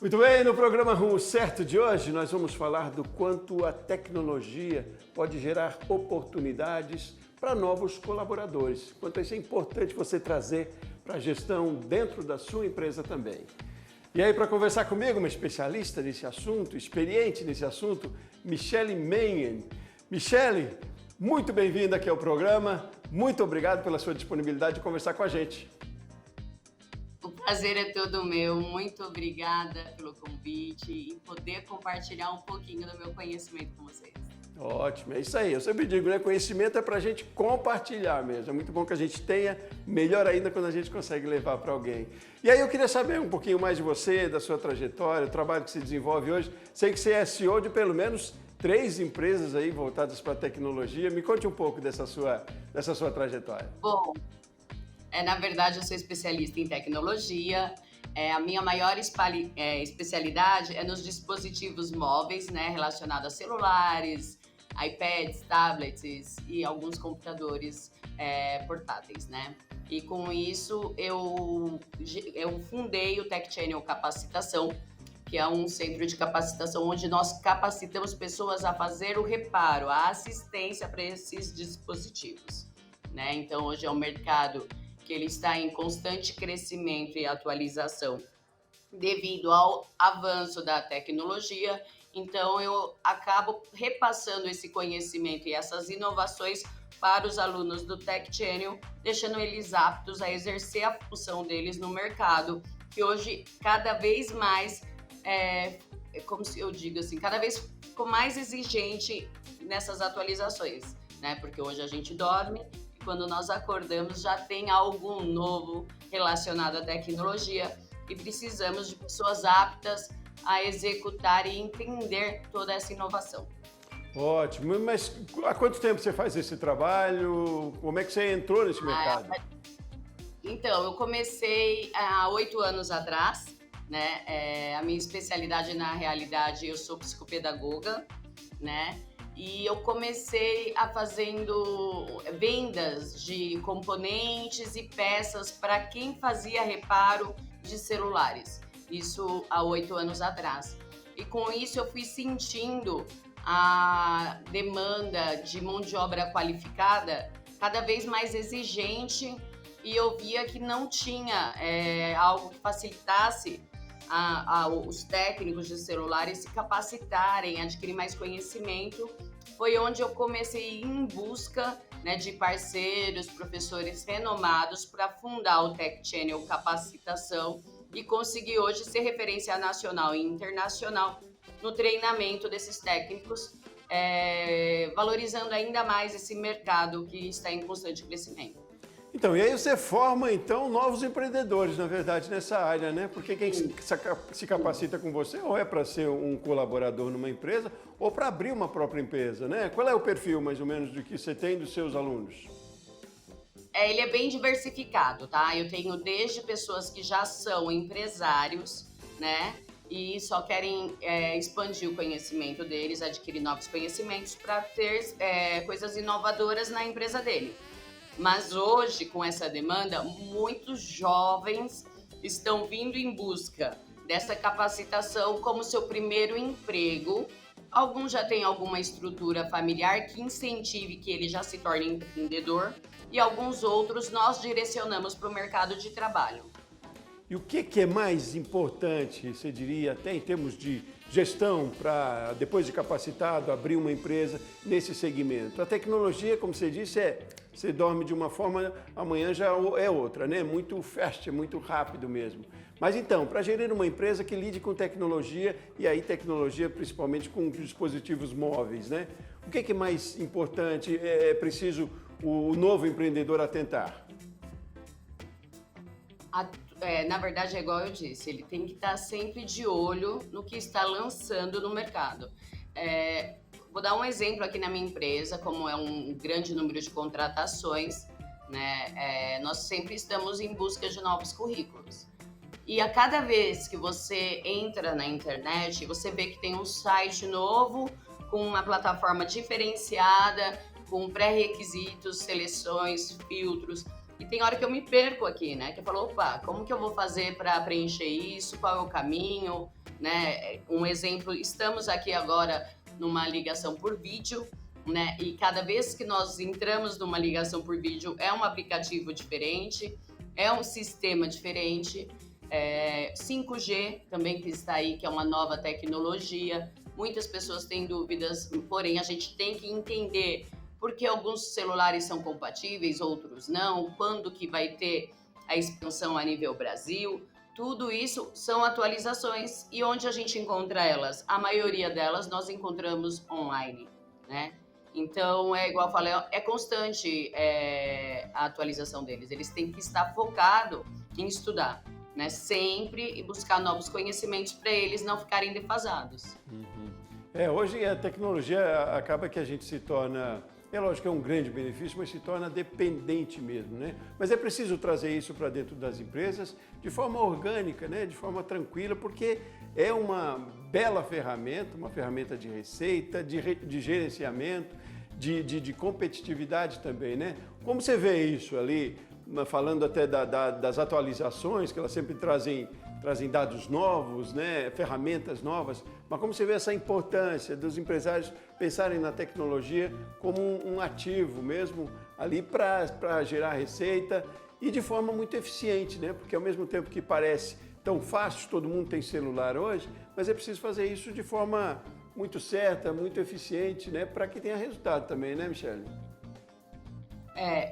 Muito bem, no programa Rumo Certo de hoje nós vamos falar do quanto a tecnologia pode gerar oportunidades para novos colaboradores. Quanto isso é importante você trazer para a gestão dentro da sua empresa também. E aí, para conversar comigo, uma especialista nesse assunto, experiente nesse assunto, Michele Mengen. Michele, muito bem-vinda aqui ao programa. Muito obrigado pela sua disponibilidade de conversar com a gente. O prazer é todo meu. Muito obrigada pelo convite e poder compartilhar um pouquinho do meu conhecimento com vocês. Ótimo, é isso aí. Eu sempre digo, né? Conhecimento é para a gente compartilhar mesmo. É muito bom que a gente tenha, melhor ainda quando a gente consegue levar para alguém. E aí eu queria saber um pouquinho mais de você, da sua trajetória, o trabalho que se desenvolve hoje. Sei que você é CEO de pelo menos 3 empresas aí voltadas para a tecnologia. Me conte um pouco dessa sua trajetória. Bom, na verdade eu sou especialista em tecnologia. A minha maior especialidade é nos dispositivos móveis, né, relacionados a celulares, iPads, tablets e alguns computadores portáteis, né? E com isso eu fundei o Tech Channel Capacitação, que é um centro de capacitação onde nós capacitamos pessoas a fazer o reparo, a assistência para esses dispositivos, né? Então hoje é um mercado que ele está em constante crescimento e atualização devido ao avanço da tecnologia. Então, eu acabo repassando esse conhecimento e essas inovações para os alunos do Tech Channel, deixando eles aptos a exercer a função deles no mercado, que hoje cada vez mais, como se eu digo assim, cada vez ficou mais exigente nessas atualizações, né? Porque hoje a gente dorme, quando nós acordamos já tem algo novo relacionado à tecnologia e precisamos de pessoas aptas a executar e entender toda essa inovação. Ótimo, mas há quanto tempo você faz esse trabalho? Como é que você entrou nesse mercado? Então, eu comecei há 8 anos atrás, né? A minha especialidade, na realidade, eu sou psicopedagoga, né? E eu comecei fazendo vendas de componentes e peças para quem fazia reparo de celulares. Isso há 8 anos atrás. E com isso eu fui sentindo a demanda de mão de obra qualificada cada vez mais exigente e eu via que não tinha algo que facilitasse os técnicos de celulares se capacitarem, adquirir mais conhecimento. Foi onde eu comecei a ir em busca, né, de parceiros, professores renomados para fundar o Tech Channel Capacitação e conseguir hoje ser referência nacional e internacional no treinamento desses técnicos, valorizando ainda mais esse mercado que está em constante crescimento. Então, e aí você forma, então, novos empreendedores, na verdade, nessa área, né? Porque quem se capacita com você ou é para ser um colaborador numa empresa ou para abrir uma própria empresa, né? Qual é o perfil, mais ou menos, do que você tem dos seus alunos? Ele é bem diversificado, tá? Eu tenho desde pessoas que já são empresários, né? E só querem expandir o conhecimento deles, adquirir novos conhecimentos para ter coisas inovadoras na empresa dele. Mas hoje, com essa demanda, muitos jovens estão vindo em busca dessa capacitação como seu primeiro emprego. Alguns já têm alguma estrutura familiar que incentive que ele já se torne empreendedor e alguns outros nós direcionamos para o mercado de trabalho. E o que é mais importante, você diria, até em termos de gestão, para, depois de capacitado, abrir uma empresa nesse segmento? A tecnologia, como você disse, você dorme de uma forma, amanhã já é outra, né? Muito fast, muito rápido mesmo. Mas então, para gerir uma empresa que lide com tecnologia, e aí tecnologia principalmente com dispositivos móveis, né? O que é mais importante, é preciso o novo empreendedor atentar? Na verdade, é igual eu disse, ele tem que estar sempre de olho no que está lançando no mercado. Vou dar um exemplo aqui na minha empresa, como é um grande número de contratações, né? Nós sempre estamos em busca de novos currículos. E a cada vez que você entra na internet, você vê que tem um site novo, com uma plataforma diferenciada, com pré-requisitos, seleções, filtros. E tem hora que eu me perco aqui, né? Que eu falo, opa, como que eu vou fazer para preencher isso? Qual é o caminho? né? Um exemplo, estamos aqui agora numa ligação por vídeo, né? E cada vez que nós entramos numa ligação por vídeo é um aplicativo diferente, é um sistema diferente. 5G também que está aí, que é uma nova tecnologia. Muitas pessoas têm dúvidas, porém a gente tem que entender porque alguns celulares são compatíveis, outros não, quando que vai ter a expansão a nível Brasil. Tudo isso são atualizações e onde a gente encontra elas? A maioria delas nós encontramos online, né? Então, é igual eu falei, é constante a atualização deles. Eles têm que estar focados em estudar, né? Sempre e buscar novos conhecimentos para eles não ficarem defasados. Hoje a tecnologia acaba que a gente se torna, é lógico que é um grande benefício, mas se torna dependente mesmo, né? Mas é preciso trazer isso para dentro das empresas de forma orgânica, né? De forma tranquila, porque é uma bela ferramenta, uma ferramenta de receita, de gerenciamento, de competitividade também, né? Como você vê isso ali, falando até das atualizações, que elas sempre trazem dados novos, né? Ferramentas novas, mas como você vê essa importância dos empresários pensarem na tecnologia como um ativo mesmo ali para gerar receita e de forma muito eficiente, né? Porque ao mesmo tempo que parece tão fácil, todo mundo tem celular hoje, mas é preciso fazer isso de forma muito certa, muito eficiente, né? Para que tenha resultado também, né, Michele?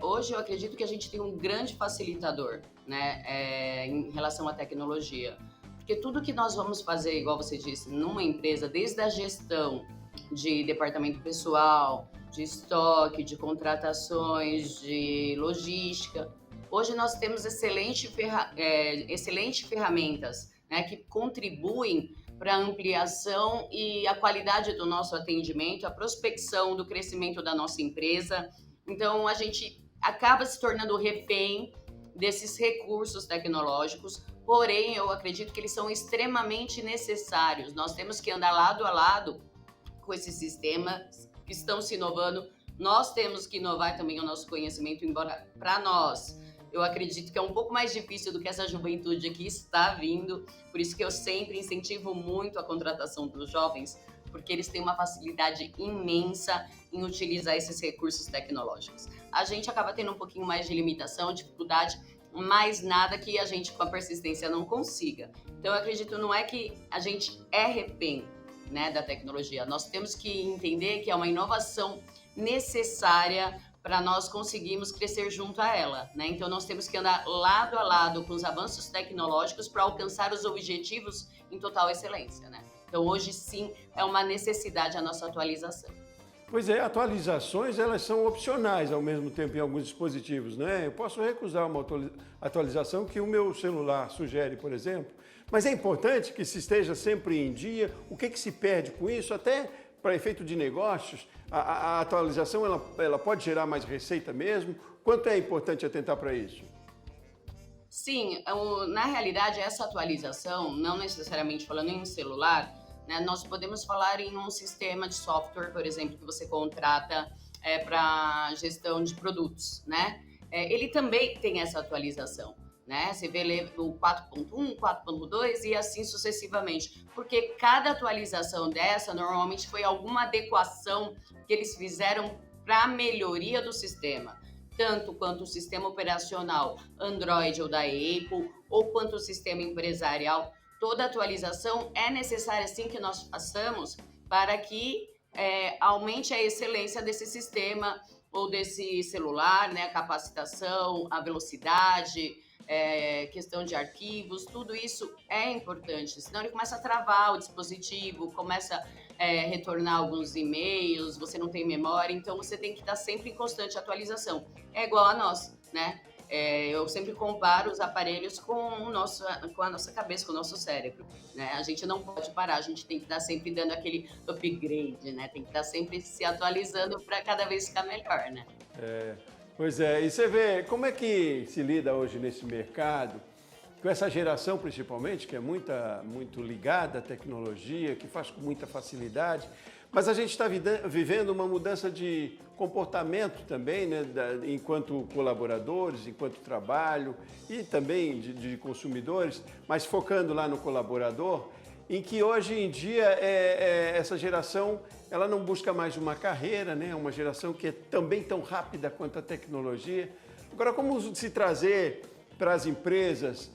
Hoje eu acredito que a gente tem um grande facilitador, né, em relação à tecnologia. Porque tudo que nós vamos fazer, igual você disse, numa empresa, desde a gestão de departamento pessoal, de estoque, de contratações, de logística, hoje nós temos excelentes ferramentas, né, que contribuem para a ampliação e a qualidade do nosso atendimento, a prospecção do crescimento da nossa empresa. Então, a gente acaba se tornando refém desses recursos tecnológicos, porém, eu acredito que eles são extremamente necessários. Nós temos que andar lado a lado com esses sistemas que estão se inovando. Nós temos que inovar também o nosso conhecimento, embora para nós, eu acredito que é um pouco mais difícil do que essa juventude aqui está vindo. Por isso que eu sempre incentivo muito a contratação dos jovens, porque eles têm uma facilidade imensa em utilizar esses recursos tecnológicos. A gente acaba tendo um pouquinho mais de limitação, dificuldade, mas nada que a gente com a persistência não consiga. Então eu acredito não é que a gente é refém, né, da tecnologia. Nós temos que entender que é uma inovação necessária para nós conseguirmos crescer junto a ela, né? Então nós temos que andar lado a lado com os avanços tecnológicos para alcançar os objetivos em total excelência, né? Então hoje sim é uma necessidade a nossa atualização. Pois é, atualizações elas são opcionais ao mesmo tempo em alguns dispositivos, né? Eu posso recusar uma atualização que o meu celular sugere, por exemplo, mas é importante que se esteja sempre em dia. O que se perde com isso? Até para efeito de negócios, a atualização ela pode gerar mais receita mesmo? Quanto é importante atentar para isso? Sim, na realidade essa atualização, não necessariamente falando em celular, né, nós podemos falar em um sistema de software, por exemplo, que você contrata para gestão de produtos, né? Ele também tem essa atualização, né? Você vê o 4.1, 4.2 e assim sucessivamente, porque cada atualização dessa normalmente foi alguma adequação que eles fizeram para a melhoria do sistema, tanto quanto o sistema operacional Android ou da Apple, ou quanto o sistema empresarial. Toda atualização é necessária sim que nós façamos para que aumente a excelência desse sistema ou desse celular, né? A capacitação, a velocidade, questão de arquivos, tudo isso é importante, senão ele começa a travar o dispositivo, começa a retornar alguns e-mails, você não tem memória, então você tem que estar sempre em constante atualização. É igual a nós, né? Eu sempre comparo os aparelhos com a nossa cabeça, com o nosso cérebro, né? A gente não pode parar, a gente tem que estar sempre dando aquele upgrade, né? Tem que estar sempre se atualizando para cada vez ficar melhor, né? Pois é, e você vê como é que se lida hoje nesse mercado, com essa geração principalmente, que é muito ligada à tecnologia, que faz com muita facilidade, mas a gente está vivendo uma mudança de comportamento também, né, enquanto colaboradores, enquanto trabalho e também de consumidores, mas focando lá no colaborador. em que hoje em dia essa geração ela não busca mais uma carreira, né? É uma geração que é também tão rápida quanto a tecnologia. Agora, como se trazer para as empresas,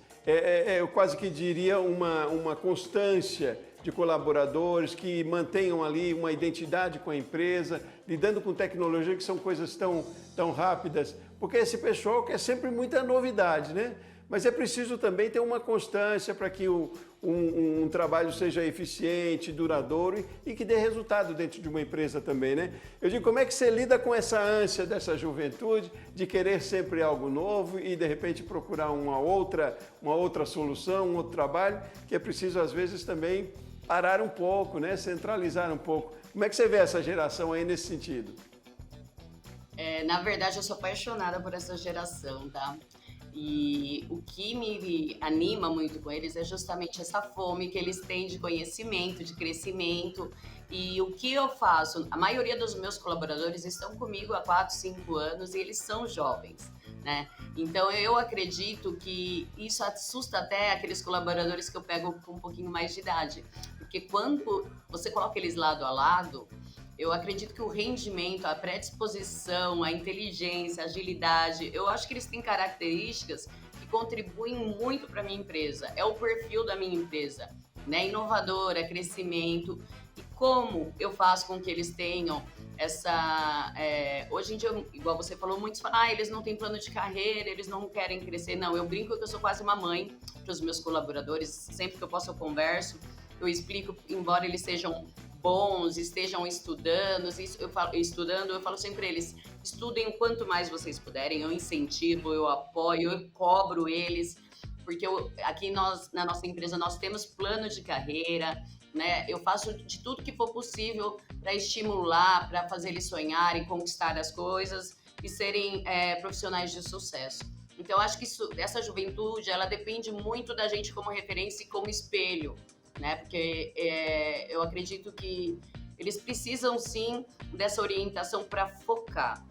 eu quase que diria uma constância de colaboradores que mantenham ali uma identidade com a empresa, lidando com tecnologia, que são coisas tão rápidas, porque esse pessoal quer sempre muita novidade, né? Mas é preciso também ter uma constância para que um trabalho seja eficiente, duradouro e que dê resultado dentro de uma empresa também, né? Eu digo, como é que você lida com essa ânsia dessa juventude de querer sempre algo novo e de repente procurar uma outra solução, um outro trabalho, que é preciso às vezes também parar um pouco, né? Centralizar um pouco. Como é que você vê essa geração aí nesse sentido? Na verdade, eu sou apaixonada por essa geração, tá? E o que me anima muito com eles é justamente essa fome que eles têm de conhecimento, de crescimento. E o que eu faço? A maioria dos meus colaboradores estão comigo há 4, 5 anos e eles são jovens, né? Então eu acredito que isso assusta até aqueles colaboradores que eu pego com um pouquinho mais de idade. Porque quando você coloca eles lado a lado, eu acredito que o rendimento, a predisposição, a inteligência, a agilidade, eu acho que eles têm características que contribuem muito para a minha empresa. É o perfil da minha empresa, né? Inovadora, crescimento. E como eu faço com que eles tenham essa... hoje em dia, igual você falou, muitos falam, eles não têm plano de carreira, eles não querem crescer. Não, eu brinco que eu sou quase uma mãe para os meus colaboradores. Sempre que eu posso, eu converso. Eu explico, embora eles sejam bons, estejam estudando, eu falo sempre para eles, estudem o quanto mais vocês puderem, eu incentivo, eu apoio, eu cobro eles, porque aqui na nossa empresa nós temos plano de carreira, né? Eu faço de tudo que for possível para estimular, para fazer eles sonharem, conquistar as coisas e serem profissionais de sucesso. Então, acho que essa juventude, ela depende muito da gente como referência e como espelho, né? Porque eu acredito que eles precisam sim dessa orientação para focar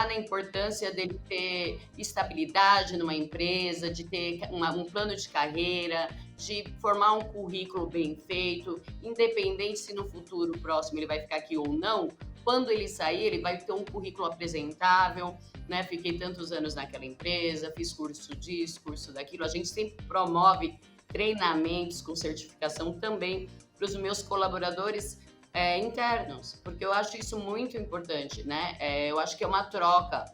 na importância dele ter estabilidade numa empresa, de ter um plano de carreira, de formar um currículo bem feito, independente se no futuro próximo ele vai ficar aqui ou não. Quando ele sair, ele vai ter um currículo apresentável, né? Fiquei tantos anos naquela empresa, fiz curso disso, curso daquilo. A gente sempre promove treinamentos com certificação também para os meus colaboradores internos, porque eu acho isso muito importante, né? Eu acho que é uma troca,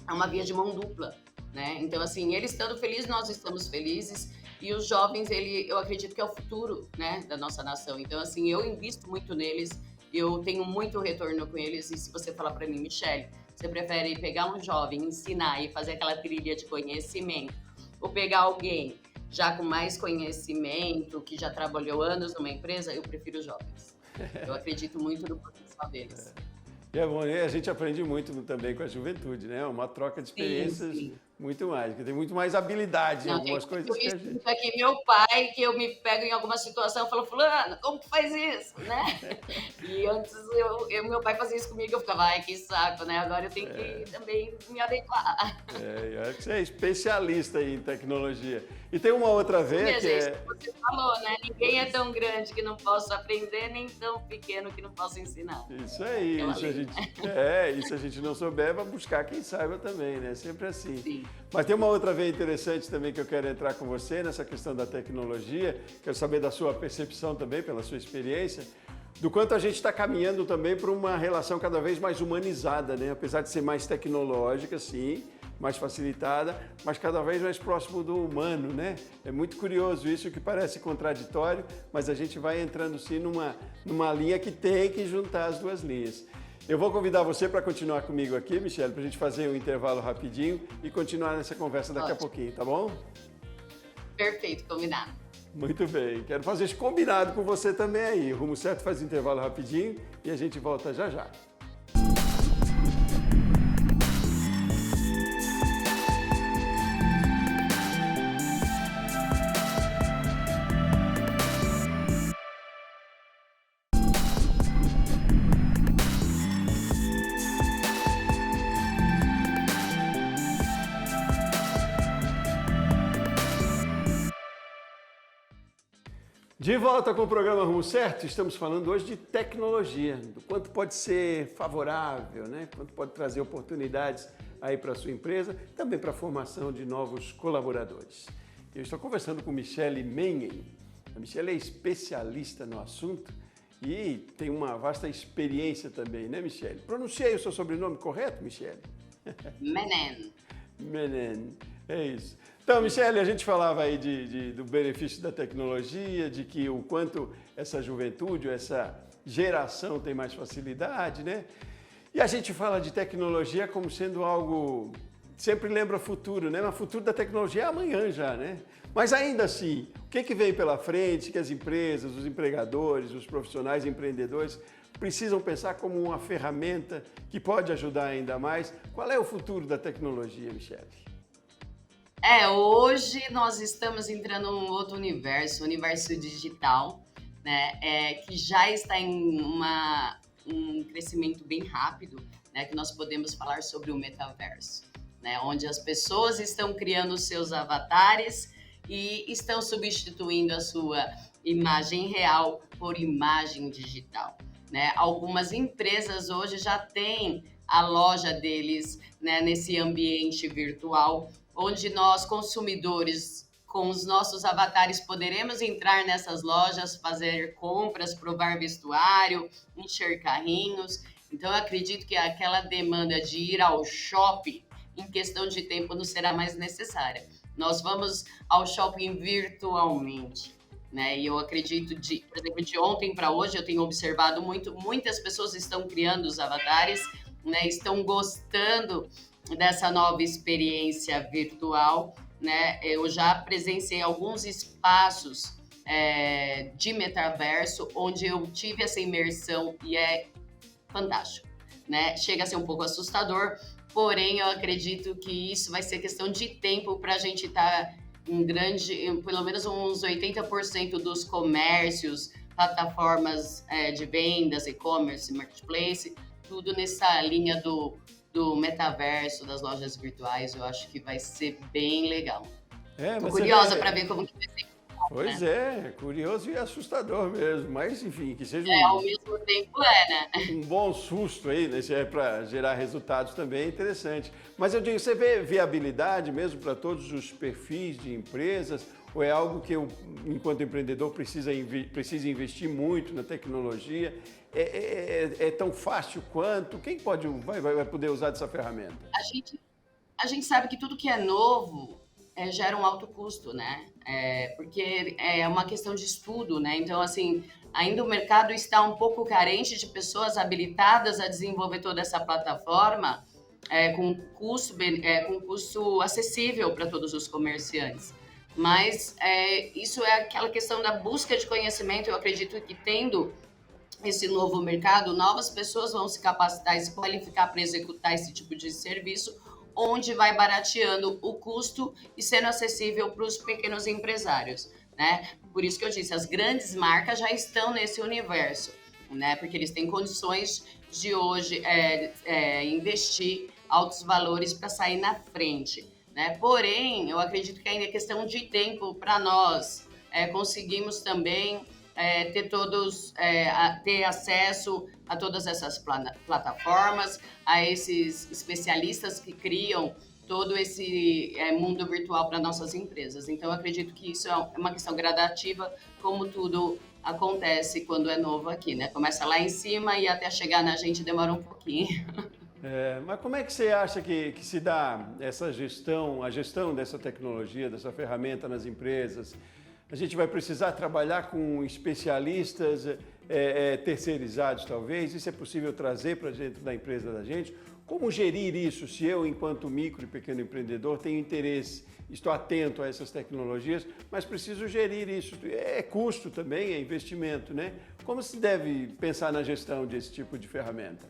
é uma via de mão dupla, né? Então, assim, eles estando felizes, nós estamos felizes, e os jovens, eu acredito que é o futuro, né, da nossa nação. Então, assim, eu invisto muito neles, eu tenho muito retorno com eles, e se você falar para mim, Michele, você prefere pegar um jovem, ensinar e fazer aquela trilha de conhecimento, ou pegar alguém já com mais conhecimento, que já trabalhou anos numa empresa, eu prefiro os jovens. Eu acredito muito no potencial deles. E é bom, a gente aprende muito também com a juventude, né? Uma troca de experiências sim. Muito mais, que tem muito mais habilidade em algumas coisas que a gente... Aqui, meu pai, que eu me pego em alguma situação, falo, fulano, como que faz isso, né? E antes, meu pai fazia isso comigo, eu ficava, ai, que saco, né? Agora eu tenho que também me adequar. Eu acho que você é especialista em tecnologia. E tem uma outra vez que Você falou, né? Ninguém é tão grande que não possa aprender, nem tão pequeno que não possa ensinar. Isso aí, isso a gente não souber, vai buscar quem saiba também, né? Sempre assim. Sim. Mas tem uma outra veia interessante também que eu quero entrar com você nessa questão da tecnologia. Quero saber da sua percepção também, pela sua experiência, do quanto a gente está caminhando também para uma relação cada vez mais humanizada, né? Apesar de ser mais tecnológica, sim, mais facilitada, mas cada vez mais próximo do humano, né? É muito curioso isso, que parece contraditório, mas a gente vai entrando sim numa linha que tem que juntar as duas linhas. Eu vou convidar você para continuar comigo aqui, Michele, para a gente fazer um intervalo rapidinho e continuar nessa conversa daqui a pouquinho, tá bom? Perfeito, combinado. Muito bem, quero fazer esse combinado com você também aí. O Rumo Certo faz intervalo rapidinho e a gente volta já já. De volta com o programa Rumo Certo, estamos falando hoje de tecnologia, do quanto pode ser favorável, né? Quanto pode trazer oportunidades aí para a sua empresa, também para a formação de novos colaboradores. Eu estou conversando com Michele Mengen. A Michele é especialista no assunto e tem uma vasta experiência também, né, Michele? Pronunciei o seu sobrenome correto, Michele? Menen. Menen, é isso. Então, Michele, a gente falava aí do benefício da tecnologia, de que o quanto essa juventude, essa geração tem mais facilidade, né? E a gente fala de tecnologia como sendo algo, sempre lembra futuro, né? Mas o futuro da tecnologia é amanhã já, né? Mas ainda assim, o que vem pela frente que as empresas, os empregadores, os profissionais, empreendedores precisam pensar como uma ferramenta que pode ajudar ainda mais? Qual é o futuro da tecnologia, Michele? Hoje nós estamos entrando num outro universo, o universo digital, né? Que já está em um crescimento bem rápido, né? Que nós podemos falar sobre o metaverso, né? Onde as pessoas estão criando seus avatares e estão substituindo a sua imagem real por imagem digital, né? Algumas empresas hoje já têm a loja deles, né, nesse ambiente virtual, onde nós, consumidores, com os nossos avatares, poderemos entrar nessas lojas, fazer compras, provar vestuário, encher carrinhos. Então, eu acredito que aquela demanda de ir ao shopping, em questão de tempo, não será mais necessária. Nós vamos ao shopping virtualmente, né? E eu acredito, por exemplo, de ontem para hoje, eu tenho observado muitas pessoas estão criando os avatares, né? Estão gostando dessa nova experiência virtual, né? Eu já presenciei alguns espaços de metaverso onde eu tive essa imersão e é fantástico, né? Chega a ser um pouco assustador, porém eu acredito que isso vai ser questão de tempo para a gente estar pelo menos uns 80% dos comércios, plataformas de vendas, e-commerce, marketplace, tudo nessa linha do metaverso, das lojas virtuais. Eu acho que vai ser bem legal. Tô curiosa para ver como que vai ser. Pois né? é, curioso e assustador mesmo, mas enfim, que seja ao mesmo tempo né? um bom susto aí, né? Se é para gerar resultados também é interessante. Mas eu digo, você vê viabilidade mesmo para todos os perfis de empresas, ou é algo que eu, enquanto empreendedor, precisa investir muito na tecnologia? É tão fácil quanto? Quem vai poder usar dessa ferramenta? A gente sabe que tudo que é novo gera um alto custo, né? Porque é uma questão de estudo, né? Então, assim, ainda o mercado está um pouco carente de pessoas habilitadas a desenvolver toda essa plataforma com custo acessível para todos os comerciantes. Mas isso é aquela questão da busca de conhecimento. Eu acredito que tendo esse novo mercado, novas pessoas vão se capacitar e se qualificar para executar esse tipo de serviço, onde vai barateando o custo e sendo acessível para os pequenos empresários, né? Por isso que eu disse, as grandes marcas já estão nesse universo, né? Porque eles têm condições de hoje investir altos valores para sair na frente, né? Porém, eu acredito que ainda é questão de tempo para nós conseguimos também ter acesso a todas essas plataformas, a esses especialistas que criam todo esse mundo virtual para nossas empresas. Então, eu acredito que isso é uma questão gradativa, como tudo acontece quando é novo aqui, né? Começa lá em cima e até chegar na gente demora um pouquinho. Mas como é que você acha que se dá essa gestão, a gestão dessa tecnologia, dessa ferramenta nas empresas? A gente vai precisar trabalhar com especialistas terceirizados, talvez? Isso é possível trazer para dentro da empresa da gente? Como gerir isso se eu, enquanto micro e pequeno empreendedor, tenho interesse, estou atento a essas tecnologias, mas preciso gerir isso? É custo também, é investimento, né? Como se deve pensar na gestão desse tipo de ferramenta?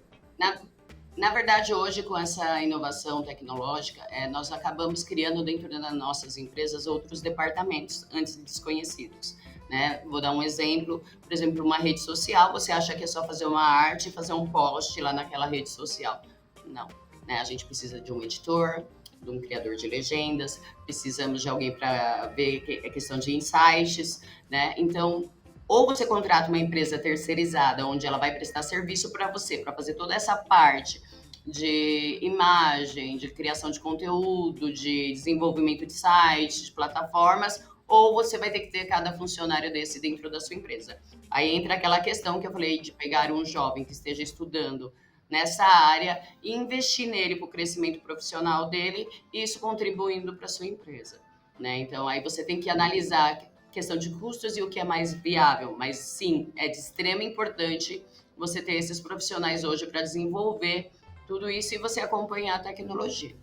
Na verdade, hoje, com essa inovação tecnológica, nós acabamos criando dentro das nossas empresas outros departamentos antes desconhecidos, né? Vou dar um exemplo, por exemplo, uma rede social, você acha que é só fazer uma arte e fazer um post lá naquela rede social. Não, né? A gente precisa de um editor, de um criador de legendas, precisamos de alguém para ver a questão de insights, né? Então, Ou você contrata uma empresa terceirizada, onde ela vai prestar serviço para você, para fazer toda essa parte de imagem, de criação de conteúdo, de desenvolvimento de sites, de plataformas, ou você vai ter que ter cada funcionário desse dentro da sua empresa. Aí entra aquela questão que eu falei de pegar um jovem que esteja estudando nessa área e investir nele para o crescimento profissional dele, e isso contribuindo para a sua empresa, né? Então, aí você tem que analisar a questão de custos e o que é mais viável, mas sim, é de extrema importância você ter esses profissionais hoje para desenvolver tudo isso e você acompanhar a tecnologia.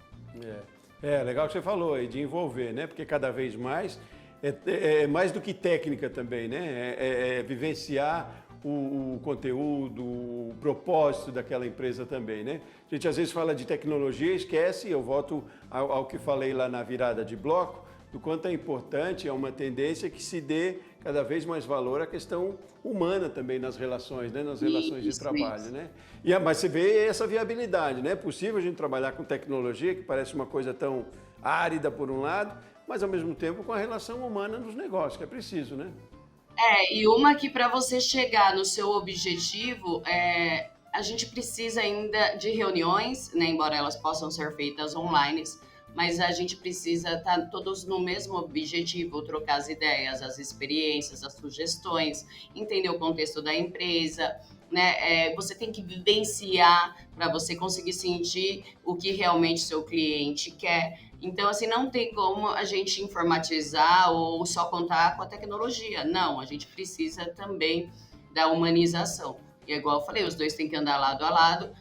Legal que você falou aí, de envolver, né? Porque cada vez mais é mais do que técnica também, né? É vivenciar o conteúdo, o propósito daquela empresa também, né? A gente às vezes fala de tecnologia, esquece, eu volto ao que falei lá na virada de bloco, do quanto é importante, é uma tendência que se dê cada vez mais valor à questão humana também nas relações, né? Nas relações de trabalho, né? Mas você vê essa viabilidade, né? É possível a gente trabalhar com tecnologia, que parece uma coisa tão árida por um lado, mas ao mesmo tempo com a relação humana nos negócios, que é preciso, né? E uma que para você chegar no seu objetivo, a gente precisa ainda de reuniões, né? Embora elas possam ser feitas online, mas a gente precisa estar todos no mesmo objetivo, trocar as ideias, as experiências, as sugestões, entender o contexto da empresa, né? Você tem que vivenciar para você conseguir sentir o que realmente seu cliente quer. Então, assim, não tem como a gente informatizar ou só contar com a tecnologia. Não, a gente precisa também da humanização. E é igual eu falei, os dois têm que andar lado a lado,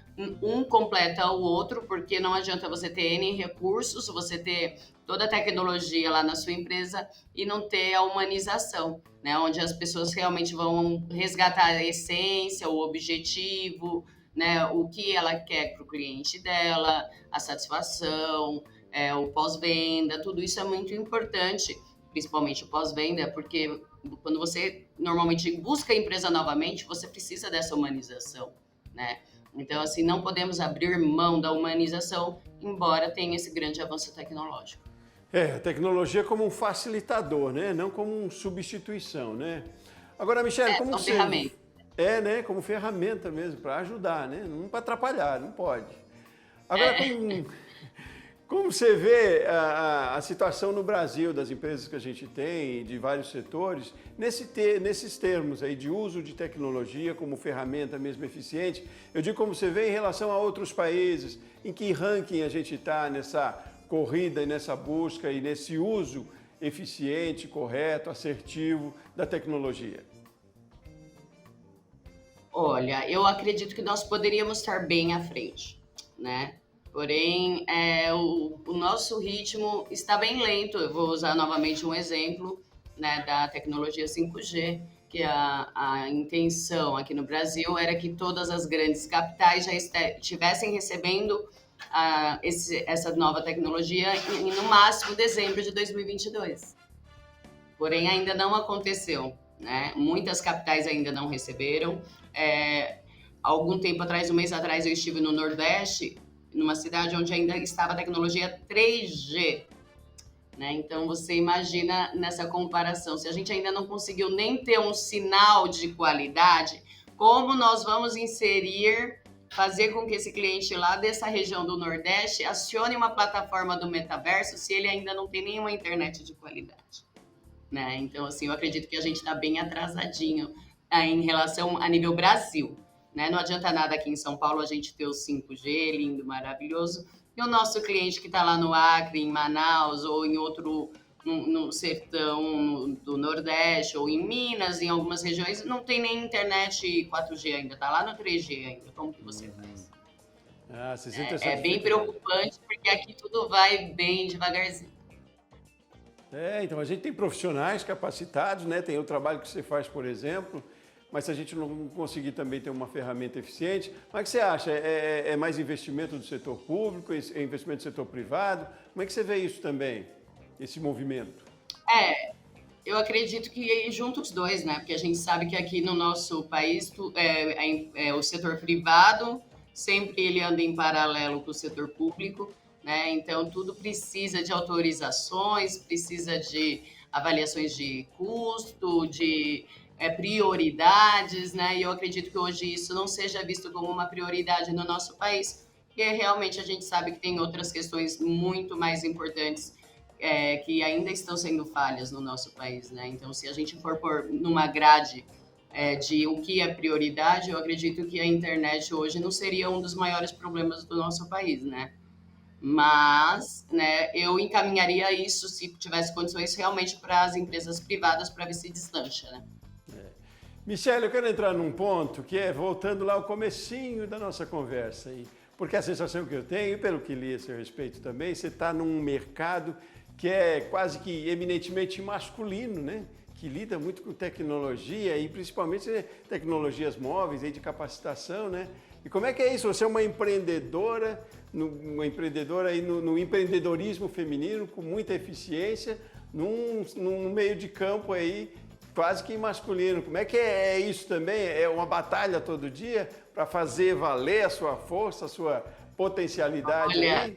um completa o outro, porque não adianta você ter N recursos, você ter toda a tecnologia lá na sua empresa e não ter a humanização, né? Onde as pessoas realmente vão resgatar a essência, o objetivo, né? O que ela quer para o cliente dela, a satisfação, o pós-venda, tudo isso é muito importante, principalmente o pós-venda, porque quando você normalmente busca a empresa novamente, você precisa dessa humanização, né? Então, assim, não podemos abrir mão da humanização, embora tenha esse grande avanço tecnológico. A tecnologia como um facilitador, né? Não como uma substituição, né? Agora, Michele, como são você... ferramentas. né? Como ferramenta mesmo, para ajudar, né? Não para atrapalhar, não pode. Agora, como você vê a situação no Brasil, das empresas que a gente tem, de vários setores, nesses termos aí de uso de tecnologia como ferramenta mesmo eficiente, eu digo como você vê em relação a outros países, em que ranking a gente está nessa corrida e nessa busca e nesse uso eficiente, correto, assertivo da tecnologia? Olha, eu acredito que nós poderíamos estar bem à frente, né? Porém, o nosso ritmo está bem lento. Eu vou usar novamente um exemplo, né, da tecnologia 5G, que a intenção aqui no Brasil era que todas as grandes capitais já estivessem recebendo essa nova tecnologia no máximo dezembro de 2022. Porém, ainda não aconteceu, né? Muitas capitais ainda não receberam. Algum tempo atrás, um mês atrás, eu estive no Nordeste, numa cidade onde ainda estava a tecnologia 3G, né? Então, você imagina nessa comparação, se a gente ainda não conseguiu nem ter um sinal de qualidade, como nós vamos fazer com que esse cliente lá dessa região do Nordeste acione uma plataforma do metaverso se ele ainda não tem nenhuma internet de qualidade, né? Então, assim, eu acredito que a gente está bem atrasadinho em relação a nível Brasil, né? Não adianta nada aqui em São Paulo a gente ter o 5G, lindo, maravilhoso, e o nosso cliente que está lá no Acre, em Manaus, ou em outro, no sertão do Nordeste, ou em Minas, em algumas regiões, não tem nem internet 4G ainda, está lá no 3G ainda. Como que você faz? Você sente essa É bem preocupante, porque aqui tudo vai bem devagarzinho. Então a gente tem profissionais capacitados, né? Tem o trabalho que você faz, por exemplo, mas se a gente não conseguir também ter uma ferramenta eficiente, mas o que você acha? É mais investimento do setor público, é investimento do setor privado? Como é que você vê isso também, esse movimento? Eu acredito que junto os dois, né? Porque a gente sabe que aqui no nosso país o setor privado sempre ele anda em paralelo com o setor público, né? Então tudo precisa de autorizações, precisa de avaliações de custo, de prioridades, né? E eu acredito que hoje isso não seja visto como uma prioridade no nosso país, porque realmente a gente sabe que tem outras questões muito mais importantes que ainda estão sendo falhas no nosso país, né? Então, se a gente for pôr numa grade de o que é prioridade, eu acredito que a internet hoje não seria um dos maiores problemas do nosso país, né? Mas, né, eu encaminharia isso, se tivesse condições, realmente para as empresas privadas para ver se deslancha, né? Michele, eu quero entrar num ponto que é voltando lá ao comecinho da nossa conversa aí, porque a sensação que eu tenho, e pelo que li a seu respeito também, você está num mercado que é quase que eminentemente masculino, né? Que lida muito com tecnologia e principalmente tecnologias móveis aí de capacitação, né? E como é que é isso? Você é uma empreendedora aí no empreendedorismo feminino com muita eficiência, num meio de campo aí quase que masculino. Como é que é isso também? É uma batalha todo dia para fazer valer a sua força, a sua potencialidade? Olha, aí?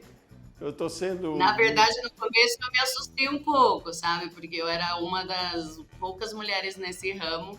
Eu estou sendo... na verdade, no começo eu me assustei um pouco, sabe? Porque eu era uma das poucas mulheres nesse ramo,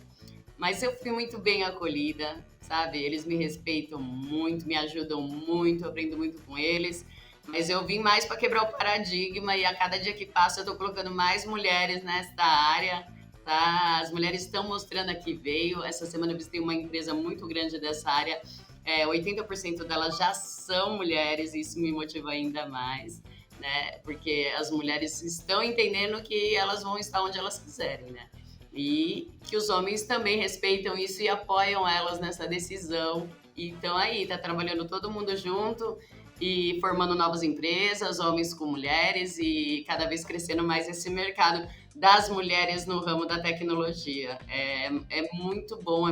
mas eu fui muito bem acolhida, sabe? Eles me respeitam muito, me ajudam muito, eu aprendo muito com eles. Mas eu vim mais para quebrar o paradigma e a cada dia que passa eu estou colocando mais mulheres nesta área, tá? As mulheres estão mostrando a que veio. Essa semana eu visitei uma empresa muito grande dessa área. 80% delas já são mulheres e isso me motiva ainda mais, né? Porque as mulheres estão entendendo que elas vão estar onde elas quiserem, né? E que os homens também respeitam isso e apoiam elas nessa decisão. E então aí, tá trabalhando todo mundo junto e formando novas empresas, homens com mulheres e cada vez crescendo mais esse mercado das mulheres no ramo da tecnologia. É muito bom,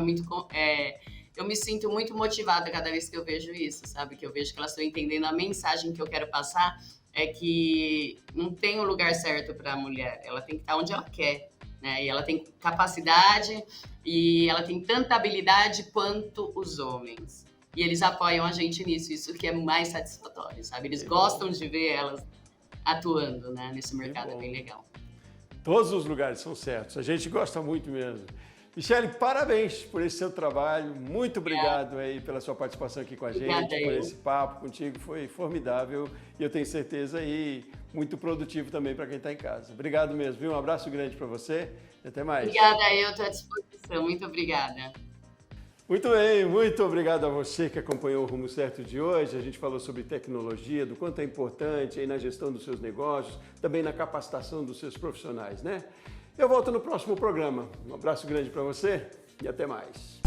eu me sinto muito motivada cada vez que eu vejo isso, sabe? Que eu vejo que elas estão entendendo a mensagem que eu quero passar é que não tem um lugar certo para a mulher, ela tem que estar onde ela quer, né? E ela tem capacidade e ela tem tanta habilidade quanto os homens. E eles apoiam a gente nisso, isso que é mais satisfatório, sabe? Eles gostam de ver elas atuando, né? Nesse mercado, é bem legal. Todos os lugares são certos, a gente gosta muito mesmo. Michele, parabéns por esse seu trabalho, muito obrigado aí pela sua participação aqui com a gente, por esse papo contigo, foi formidável e eu tenho certeza aí muito produtivo também para quem está em casa. Obrigado mesmo, viu? Um abraço grande para você e até mais. Obrigada, eu estou à disposição, muito obrigada. Muito bem, muito obrigado a você que acompanhou o Rumo Certo de hoje. A gente falou sobre tecnologia, do quanto é importante aí na gestão dos seus negócios, também na capacitação dos seus profissionais, né? Eu volto no próximo programa. Um abraço grande para você e até mais.